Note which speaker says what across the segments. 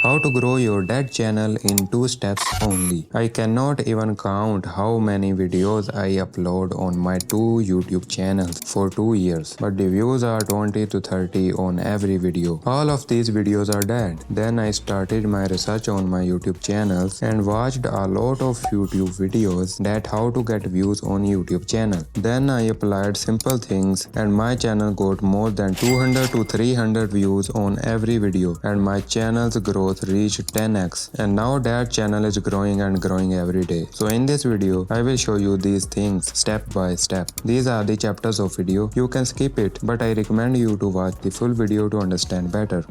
Speaker 1: How to grow your dead channel in 2 steps only. I cannot even count how many videos I upload on my 2 YouTube channels for 2 years, but the views are 20 to 30 on every video. All of these videos are dead. Then I started my research on my YouTube channels and watched a lot of YouTube videos that how to get views on YouTube channel. Then I applied simple things and my channel got more than 200 to 300 views on every video and my channel's growth reached 10x, and now that channel is growing and growing every day. So in this video I will show you these things step by step. These are the chapters of video. You can skip it, but I recommend you to watch the full video to understand better.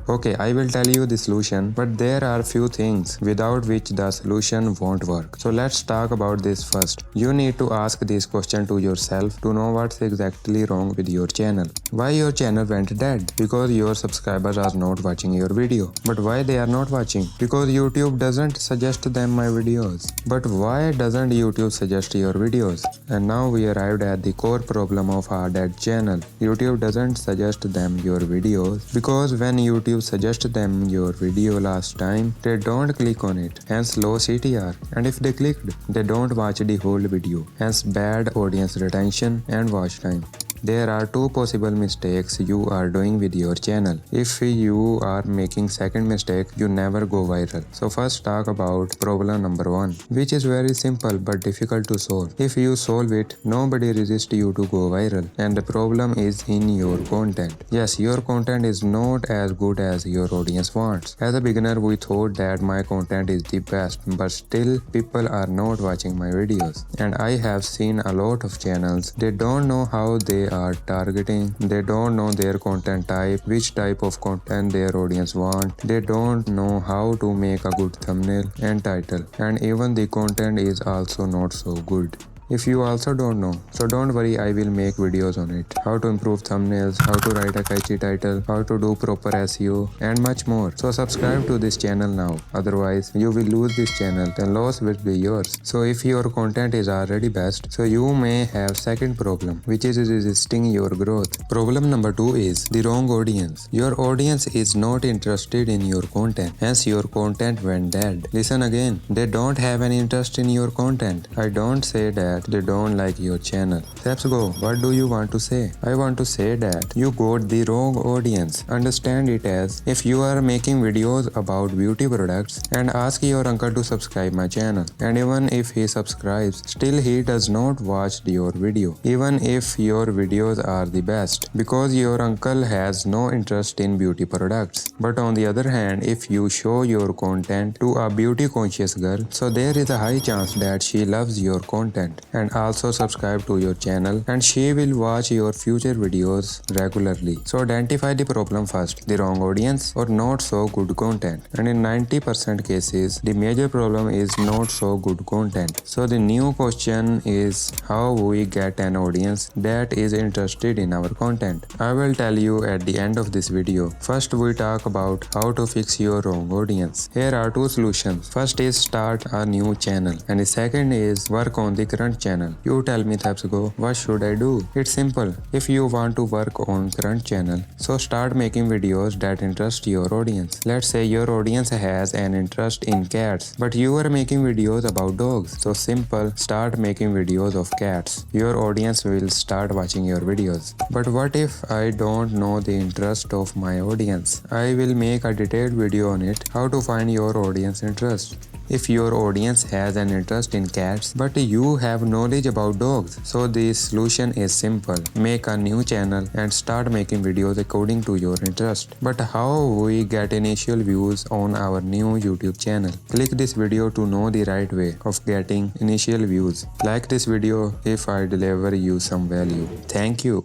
Speaker 1: Okay, I will tell you the solution, but there are few things without which the solution won't work. So let's talk about this first. You need to ask this question to yourself to know what's exactly wrong with your channel. Why your channel went dead? Because your subscribers are not watching your video. But why they are not watching? Because YouTube doesn't suggest them my videos. But why doesn't YouTube suggest your videos? And now we arrived at the core problem of our dead channel. YouTube doesn't suggest them your videos because when YouTube suggest them your video last time, they don't click on it, hence low CTR, and if they clicked, they don't watch the whole video, hence bad audience retention and watch time. There are two possible mistakes you are doing with your channel. If you are making second mistake, you never go viral. So first talk about problem number 1, which is very simple but difficult to solve. If you solve it, nobody resists you to go viral, and the problem is in your content. Yes, your content is not as good as your audience wants. As a beginner, we thought that my content is the best, but still people are not watching my videos. And I have seen a lot of channels, they don't know how they are targeting, they don't know their content type, which type of content their audience want, they don't know how to make a good thumbnail and title, and even the content is also not so good. If you also don't know, so don't worry, I will make videos on it. How to improve thumbnails, how to write a catchy title, how to do proper SEO, and much more. So subscribe to this channel now, otherwise you will lose this channel and loss will be yours. So if your content is already best, so you may have second problem, which is resisting your growth. Problem number 2 is the wrong audience. Your audience is not interested in your content, hence your content went dead. Listen again, they don't have any interest in your content. I don't say that they don't like your channel. ThepSygo, what do you want to say? I want to say that you got the wrong audience. Understand it as if you are making videos about beauty products and ask your uncle to subscribe my channel, and even if he subscribes, still he does not watch your video, even if your videos are the best, because your uncle has no interest in beauty products. But on the other hand, if you show your content to a beauty conscious girl, so there is a high chance that she loves your content and also subscribe to your channel, and she will watch your future videos regularly. So identify the problem first, the wrong audience or not so good content. And in 90% cases, the major problem is not so good content. So the new question is how we get an audience that is interested in our content. I will tell you at the end of this video. First we talk about how to fix your wrong audience. Here are two solutions. First is start a new channel, and the second is work on the current channel. You tell me, ThepSygo, what should I do? It's simple. If you want to work on current channel, so start making videos that interest your audience. Let's say your audience has an interest in cats, but you are making videos about dogs. So simple, start making videos of cats. Your audience will start watching your videos. But what if I don't know the interest of my audience? I will make a detailed video on it, how to find your audience interest. If your audience has an interest in cats, but you have knowledge about dogs, so the solution is simple. Make a new channel and start making videos according to your interest. But how we get initial views on our new YouTube channel? Click this video to know the right way of getting initial views. Like this video if I deliver you some value. Thank you.